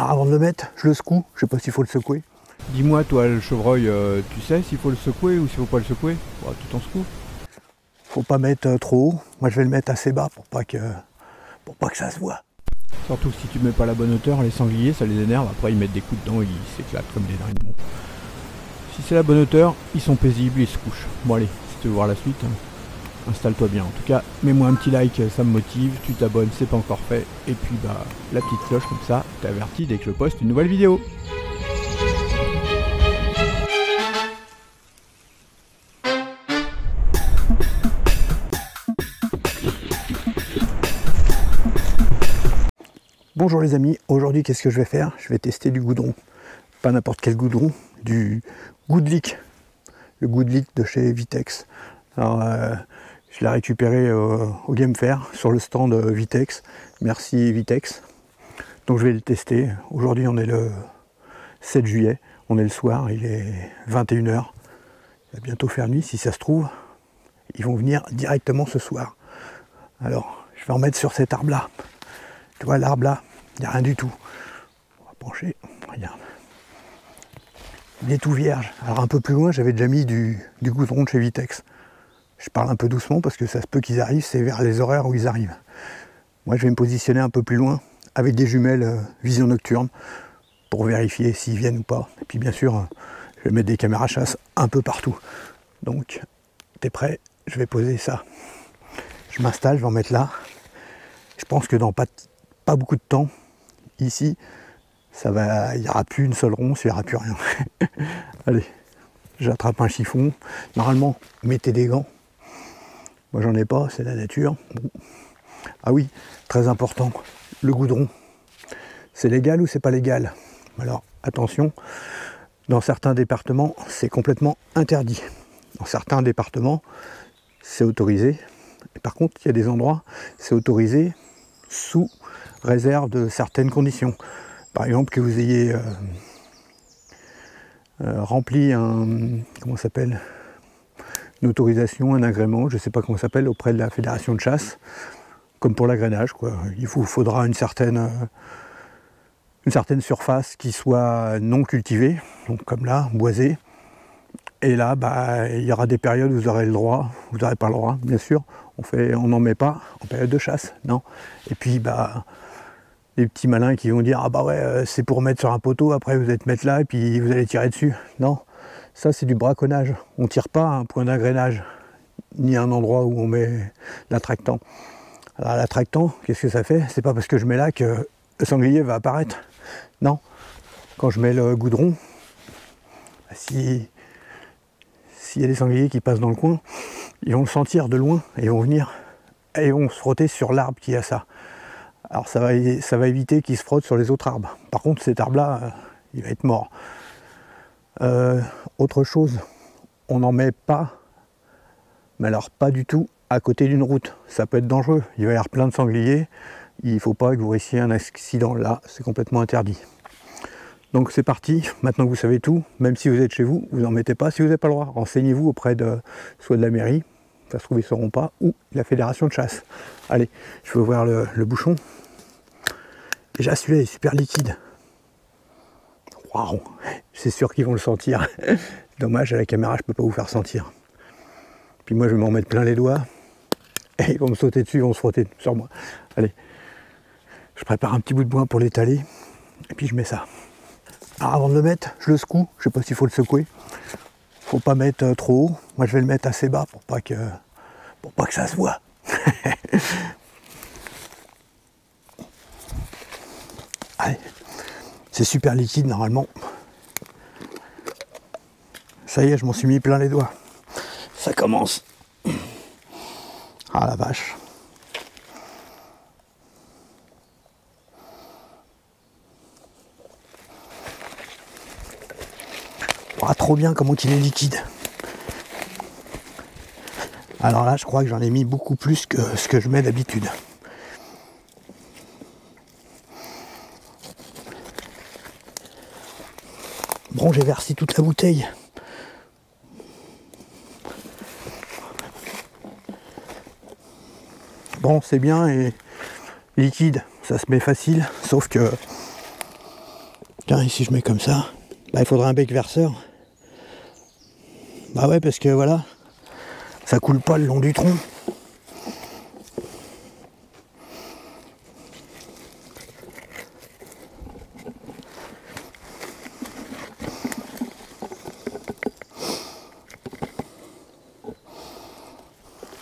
Alors avant de le mettre, je le secoue, je sais pas s'il faut le secouer. Dis-moi, toi, le chevreuil, tu sais s'il faut le secouer ou s'il faut pas le secouer? Bon, tu t'en secoues. Faut pas mettre trop haut, moi je vais le mettre assez bas pour pas que ça se voit. Surtout si tu mets pas la bonne hauteur, les sangliers, ça les énerve. Après, ils mettent des coups dedans, ils s'éclatent comme des dingues. Bon. Si c'est la bonne hauteur, ils sont paisibles, ils se couchent. Bon, allez, si tu veux voir la suite, installe-toi bien. En tout cas, mets-moi un petit like, ça me motive. Tu t'abonnes, c'est pas encore fait. Et puis, bah, la petite cloche, comme ça, t'es averti dès que je poste une nouvelle vidéo. Bonjour les amis, aujourd'hui qu'est-ce que je vais faire? Je vais tester du goudron, pas n'importe quel goudron, du Goodlick, le Goodlick de chez Vitex. Alors, je l'ai récupéré au Game Fair sur le stand Vitex, merci Vitex. Donc je vais le tester. Aujourd'hui on est le 7 juillet, on est le soir, il est 21 h. Il va bientôt faire nuit, si ça se trouve, ils vont venir directement ce soir. Alors je vais en mettre sur cet arbre là. Tu vois l'arbre là, il n'y a rien du tout. On va pencher, regarde. Il est tout vierge. Alors un peu plus loin, j'avais déjà mis du goudron de chez Vitex. Je parle un peu doucement parce que ça se peut qu'ils arrivent, c'est vers les horaires où ils arrivent. Moi je vais me positionner un peu plus loin avec des jumelles vision nocturne pour vérifier s'ils viennent ou pas. Et puis bien sûr, je vais mettre des caméras chasse un peu partout. Donc, t'es prêt? Je vais poser ça. Je m'installe, je vais en mettre là. Je pense que dans pas beaucoup de temps, ici, ça va, il n'y aura plus une seule ronce, il n'y aura plus rien. Allez, j'attrape un chiffon. Normalement, mettez des gants. Moi, j'en ai pas, c'est la nature. Bon. Ah oui, très important, le goudron. C'est légal ou c'est pas légal? Alors, attention, dans certains départements, c'est complètement interdit. Dans certains départements, c'est autorisé. Et par contre, il y a des endroits, c'est autorisé sous réserve de certaines conditions. Par exemple, que vous ayez rempli comment ça s'appelle, une autorisation, un agrément, je ne sais pas comment ça s'appelle, auprès de la fédération de chasse, comme pour l'agrainage, quoi. Il vous faudra une certaine surface qui soit non cultivée, donc comme là, boisée. Et là, bah, il y aura des périodes où vous aurez le droit, vous n'aurez pas le droit, bien sûr. On n'en met pas en période de chasse, non. Et puis, bah, les petits malins qui vont dire, ah bah ouais, c'est pour mettre sur un poteau, après vous allez te mettre là et puis vous allez tirer dessus. Non, ça c'est du braconnage. On ne tire pas un point d'agrénage, ni un endroit où on met l'attractant. Alors l'attractant, qu'est-ce que ça fait? C'est pas parce que je mets là que le sanglier va apparaître. Non, quand je mets le goudron, s'il y a des sangliers qui passent dans le coin, ils vont le sentir de loin et ils vont venir et ils vont se frotter sur l'arbre qui a ça. Alors ça va éviter qu'ils se frottent sur les autres arbres. Par contre cet arbre là, il va être mort. Autre chose, on n'en met pas, mais alors pas du tout à côté d'une route. Ça peut être dangereux, il va y avoir plein de sangliers. Il ne faut pas que vous risquiez un accident là, c'est complètement interdit. Donc c'est parti, maintenant que vous savez tout, même si vous êtes chez vous, vous n'en mettez pas si vous n'avez pas le droit. Renseignez-vous auprès soit de la mairie, ça se trouve ils ne sauront pas, ou la fédération de chasse. Allez, je vais ouvrir le bouchon. Déjà celui-là est super liquide. Waouh, c'est sûr qu'ils vont le sentir. Dommage, à la caméra je ne peux pas vous faire sentir. Puis moi je vais m'en mettre plein les doigts. Et ils vont me sauter dessus, ils vont se frotter sur moi. Allez, je prépare un petit bout de bois pour l'étaler. Et puis je mets ça. Alors avant de le mettre, je le secoue. Je sais pas s'il faut le secouer. Faut pas mettre trop haut. Moi je vais le mettre assez bas pour pas que ça se voit. Allez, c'est super liquide normalement. Ça y est, je m'en suis mis plein les doigts. Ça commence. Ah la vache. Ah, trop bien comment il est liquide. Alors là, je crois que j'en ai mis beaucoup plus que ce que je mets d'habitude. Bon, j'ai versé toute la bouteille. Bon, c'est bien et liquide, ça se met facile, sauf que Tiens, ici je mets comme ça. Bah, il faudrait un bec verseur. Bah ouais, parce que voilà, ça coule pas le long du tronc.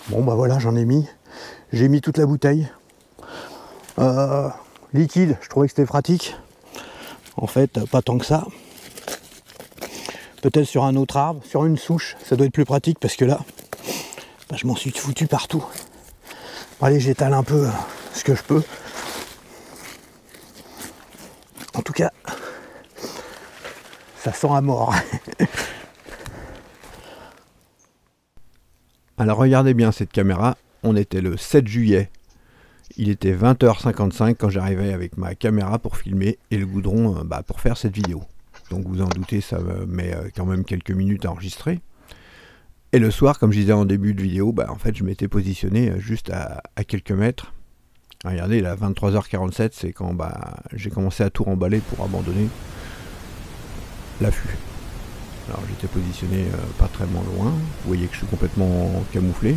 Bon bah voilà, j'en ai mis. J'ai mis toute la bouteille. Liquide, je trouvais que c'était pratique. En fait, pas tant que ça. Peut-être sur un autre arbre, sur une souche, ça doit être plus pratique parce que là, bah, je m'en suis foutu partout. Bon, allez, j'étale un peu ce que je peux. En tout cas, ça sent à mort. Alors regardez bien cette caméra, on était le 7 juillet. Il était 20h55 quand j'arrivais avec ma caméra pour filmer et le goudron pour faire cette vidéo. Donc vous en doutez, ça met quand même quelques minutes à enregistrer. Et le soir, comme je disais en début de vidéo, en fait je m'étais positionné juste à quelques mètres. Regardez, là 23h47, c'est quand j'ai commencé à tout remballer pour abandonner l'affût. Alors j'étais positionné pas très loin. Vous voyez que je suis complètement camouflé.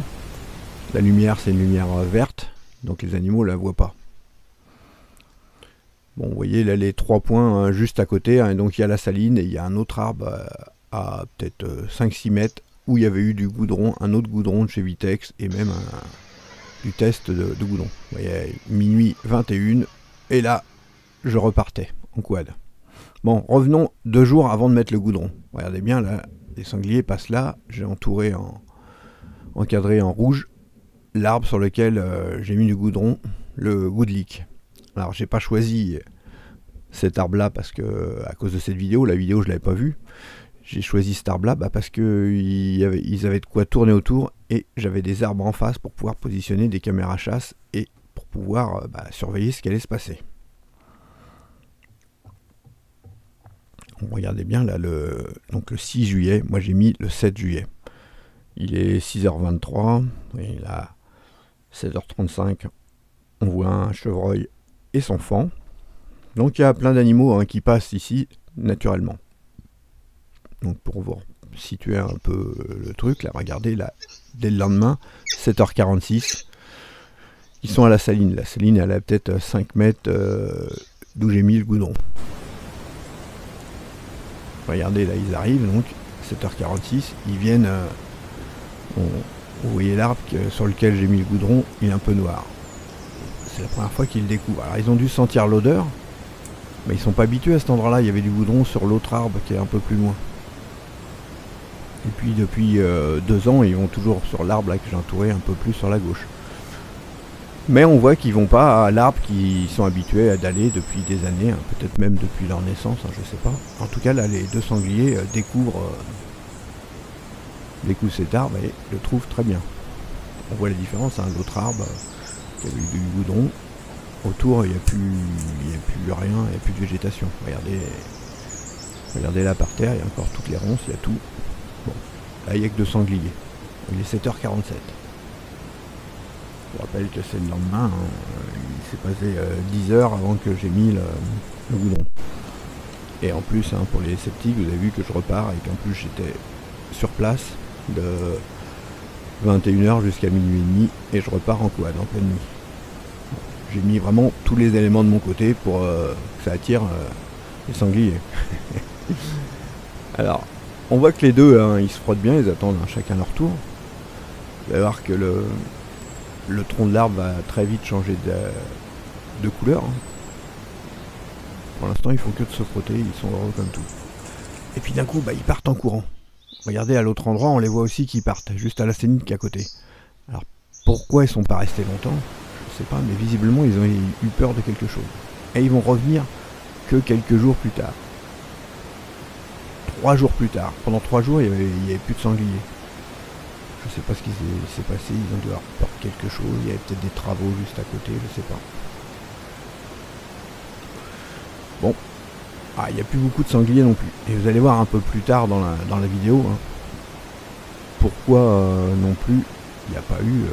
La lumière, c'est une lumière verte, donc les animaux la voient pas. Bon, vous voyez là les 3 points juste à côté, donc il y a la saline et il y a un autre arbre à peut-être 5-6 mètres où il y avait eu du goudron, un autre goudron de chez Vitex et même du test de goudron. Vous voyez, minuit 21 et là je repartais en quad. Bon, revenons 2 jours avant de mettre le goudron. Regardez bien là, les sangliers passent là, j'ai entouré encadré en rouge l'arbre sur lequel j'ai mis du goudron, le Goodlick. Alors j'ai pas choisi cet arbre là parce que à cause de cette vidéo, la vidéo je l'avais pas vue. J'ai choisi cet arbre là parce que ils avaient de quoi tourner autour et j'avais des arbres en face pour pouvoir positionner des caméras chasse et pour pouvoir surveiller ce qui allait se passer. Regardez bien là donc le 6 juillet, moi j'ai mis le 7 juillet. Il est 6h23 et là 7h35 on voit un chevreuil et son faon. Donc il y a plein d'animaux qui passent ici naturellement. Donc pour vous situer un peu le truc, là regardez là, dès le lendemain, 7h46, ils sont à la saline. La saline elle a peut-être 5 mètres d'où j'ai mis le goudron. Regardez là ils arrivent donc 7h46, ils viennent, vous voyez l'arbre sur lequel j'ai mis le goudron, il est un peu noir. C'est la première fois qu'ils le découvrent. Alors ils ont dû sentir l'odeur, mais ils sont pas habitués à cet endroit là, il y avait du goudron sur l'autre arbre qui est un peu plus loin. Et puis depuis 2 ans ils vont toujours sur l'arbre là que j'ai entouré un peu plus sur la gauche. Mais on voit qu'ils vont pas à l'arbre qu'ils sont habitués d'aller depuis des années, peut-être même depuis leur naissance, je sais pas. En tout cas là les 2 sangliers découvrent cet arbre et le trouvent très bien. On voit la différence, l'autre arbre qui avait eu du goudron, autour il n'y a plus rien, il n'y a plus de végétation. Regardez là par terre, il y a encore toutes les ronces, il y a tout. Bon, là il n'y a que 2 sangliers. Il est 7h47. Je vous rappelle que c'est le lendemain, il s'est passé 10 heures avant que j'ai mis le goudron. Et en plus, pour les sceptiques, vous avez vu que je repars et qu'en plus j'étais sur place de 21h jusqu'à minuit et demi et je repars en quad en pleine nuit. J'ai mis vraiment tous les éléments de mon côté pour que ça attire les sangliers. Alors, on voit que les deux, ils se frottent bien, ils attendent chacun leur tour. Vous allez voir que le tronc de l'arbre va très vite changer de couleur. Pour l'instant, ils font que de se frotter, ils sont heureux comme tout. Et puis d'un coup, ils partent en courant. Regardez, à l'autre endroit, on les voit aussi qui partent, juste à la sénite qui est à côté. Alors, pourquoi ils sont pas restés longtemps? Je sais pas, mais visiblement, ils ont eu peur de quelque chose. Et ils vont revenir que quelques jours plus tard. 3 jours plus tard. Pendant 3 jours, il n'y avait plus de sangliers. Je sais pas ce qui s'est passé, ils ont dû avoir peur de quelque chose, il y avait peut-être des travaux juste à côté, je sais pas. Bon, il n'y a plus beaucoup de sangliers non plus. Et vous allez voir un peu plus tard dans la vidéo, pourquoi non plus il n'y a pas eu...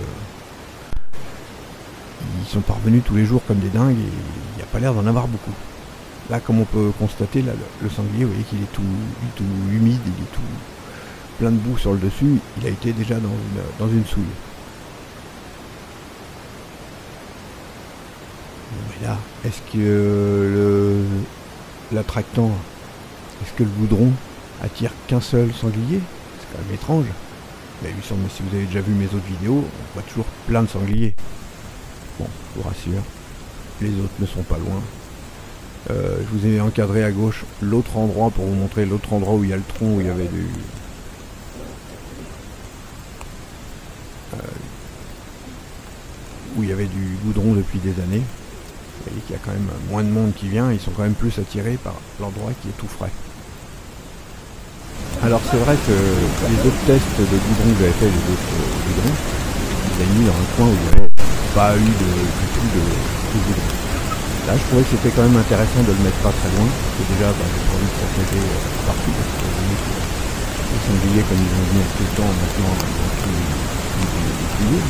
ils sont parvenus tous les jours comme des dingues et il n'y a pas l'air d'en avoir beaucoup. là, comme on peut constater, là, le sanglier, vous voyez qu'il est tout humide, il est tout plein de boue sur le dessus. Il a été déjà dans une souille. Bon, et là, est-ce que l'attractant, est-ce que le goudron attire qu'un seul sanglier? C'est quand même étrange. Mais si vous avez déjà vu mes autres vidéos, on voit toujours plein de sangliers. Bon, je vous rassure, les autres ne sont pas loin. Je vous ai encadré à gauche l'autre endroit pour vous montrer l'autre endroit où il y a le tronc, où il y avait du goudron depuis des années. Vous voyez qu'il y a quand même moins de monde qui vient, ils sont quand même plus attirés par l'endroit qui est tout frais. Alors c'est vrai que les autres tests de goudron que j'avais fait, les autres goudrons, je les ai mis dans un coin où il n'y avait pas eu du tout de goudron. Là je trouvais que c'était quand même intéressant de le mettre pas très loin, parce que déjà j'ai pas envie de protéger partout, parce que les sangliers comme ils vont venir tout le temps maintenant, ils vont tout plier.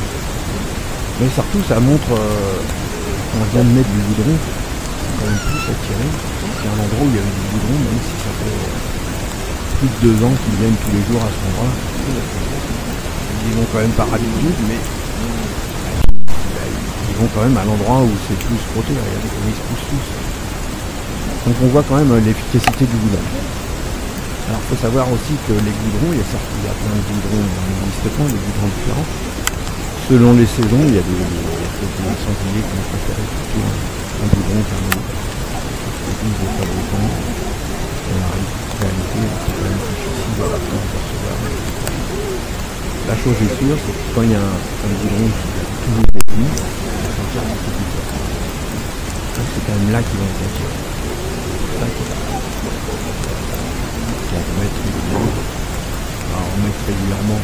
Mais surtout ça montre, quand on vient de mettre du goudron, c'est quand même plus attiré. C'est un endroit où il y avait du goudron, même si ça fait plus de 2 ans qu'ils viennent tous les jours à ce endroit. Ils vont quand même par habitude, mais ils vont quand même à l'endroit où c'est plus frotté. Regardez comment ils se poussent tous. Donc on voit quand même l'efficacité du goudron. Alors il faut savoir aussi que les goudrons, il y a plein de goudrons, il existe plein de goudrons différents. Selon les saisons, il y a des sangliers qui vont préférer plutôt un goudron qu'un autre. C'est plus des fabricants. On arrive en réalité, c'est quand même difficile à percevoir. La chose est sûre, c'est que quand il y a un goudron qui est tout juste détenu, on va sentir beaucoup plus fort. C'est quand même là qu'ils vont être attirés. C'est ça qui va. On va mettre régulièrement. Alors on met régulièrement.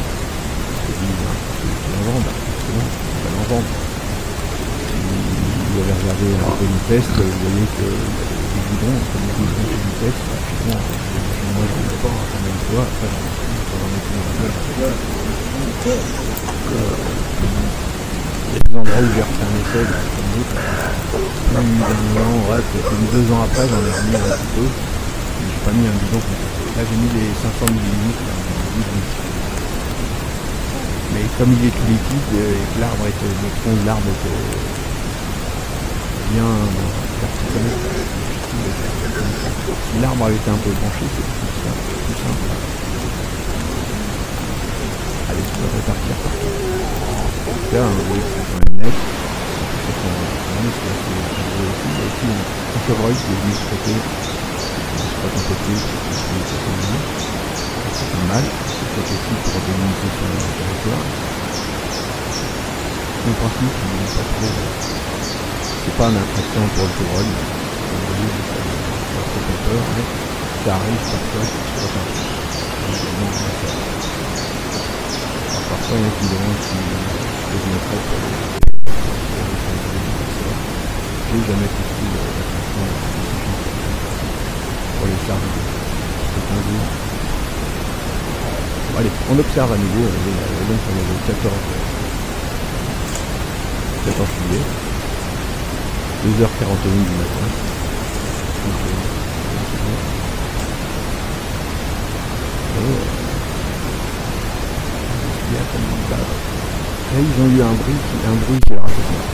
C'est dit, celui qui en vend, forcément, on va l'en vendre. Si vous avez regardé un peu le test, vous voyez que les goudrons, comme les goudrons du test, moi j'en ai pas combien de fois, après j'en ai plus en place. Il y a des endroits où j'ai refait un essai, comme d'autres, plus d'un an, ouais, peut-être 2 ans après, j'en ai remis un petit peu, mais j'ai pas mis un bidon comme ça. Là j'ai mis les 500 ml, mais comme il est tout liquide et que l'arbre était, le tronc de l'arbre était bien vertical, si l'arbre avait été un peu penché, c'est plus simple. Allez, je peux répartir partout. Là, vous voyez que c'est quand même net. Il y a aussi un chevreuil qui est venu se frotter. Il se frotte un peu plus, c'est pas mal. C'est peut-être aussi pour délimiter son territoire. En principe, il n'est pas trop. C'est pas un attractant pour le chevreuil. Vous voyez, ça fait pas peur, mais ça arrive parfois qu'il se frotte un peu. Alors parfois, il y a qui demandent si je me mettrais pour les anniversaires. J'ai jamais testé l'attraction pour les cerveaux. C'est un jour. Allez, on observe à nouveau, donc on est le 14 juillet, 2h41 du matin. Là, ils ont eu un bruit qui leur a fait peur.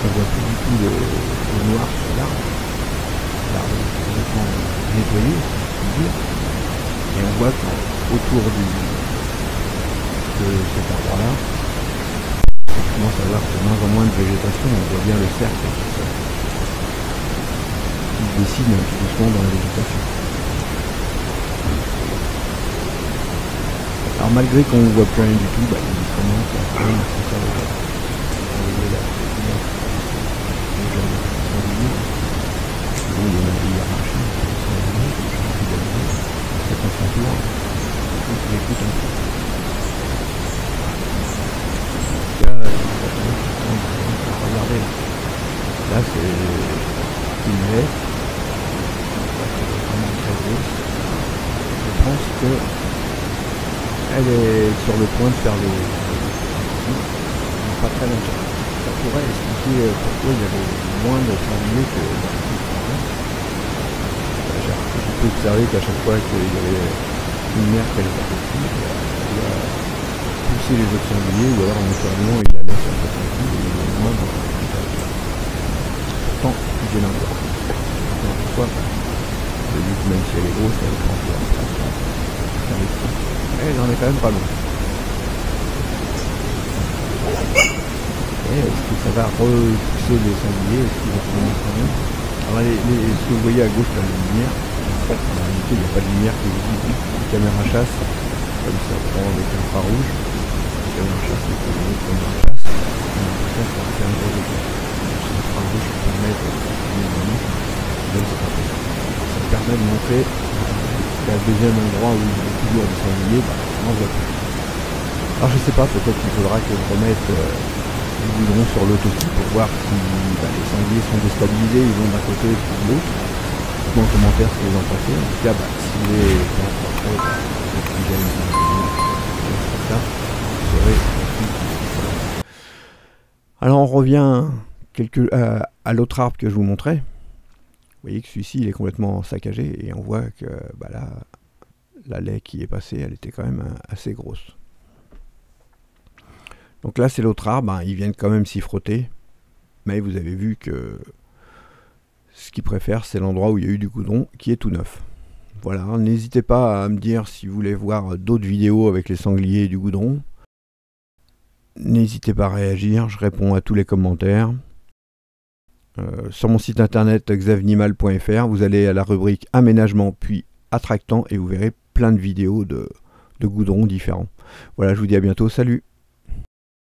On voit plus du tout le noir sur l'arbre. L'arbre est complètement nettoyé, si je puis dire. Et on voit qu'autour de cet arbre-là, on commence à voir de moins en moins de végétation. On voit bien le cercle qui se dessine un petit doucement dans la végétation. Alors malgré qu'on ne voit plus rien du tout, il commence à quand même à faire le job. Il y en a des hiérarchies, c'est un tour, donc il écoute un peu. Regardez là c'est une haie grosse. Je pense que elle est sur le point de faire le pas très longtemps. Ça pourrait expliquer pourquoi il y avait moins de sangliers que je peux observer qu'à chaque fois qu'il y avait une mère qui allait faire dessus, il a poussé les autres sangliers, ou alors naturellement il la laisse un peu tranquille et il est moins dans pourtant il vient encore. Encore une fois, j'ai vu que même si elle est grosse, elle prend de la place. Elle en est quand même pas loin. Et est-ce que ça va repousser les sangliers? Est-ce qu'il va revenir quand même? Alors ce que vous voyez à gauche, là, la lumière, en réalité il n'y a pas de lumière qui est visible. La caméra chasse, comme ça prend avec l'infrarouge. La caméra chasse, c'est comme une caméra chasse. La caméra chasse, ça fait un gros éclat. L'infrarouge permet de même c'est pas possible. Ça permet de montrer qu'à le deuxième endroit où il y a toujours des sangliers, on voit plus. Alors je sais pas, peut-être qu'il faudra que je remette du goudron sur l'autotype pour voir si les sangliers sont déstabilisés, ils vont d'un côté ou de l'autre. Dites-moi en commentaire ce que vous en pensez. En tout cas, si les plans sont faits, l'oxygène comme ça, vous serez tranquille. Alors on revient à l'autre arbre que je vous montrais. Vous voyez que celui-ci il est complètement saccagé et on voit que là, la laie qui est passée, elle était quand même assez grosse. Donc là c'est l'autre arbre, ils viennent quand même s'y frotter, mais vous avez vu que ce qu'ils préfèrent c'est l'endroit où il y a eu du goudron qui est tout neuf. Voilà, n'hésitez pas à me dire si vous voulez voir d'autres vidéos avec les sangliers et du goudron. N'hésitez pas à réagir, je réponds à tous les commentaires. Sur mon site internet xavnimal.fr, vous allez à la rubrique aménagement puis attractant et vous verrez plein de vidéos de goudron différents. Voilà, je vous dis à bientôt, salut!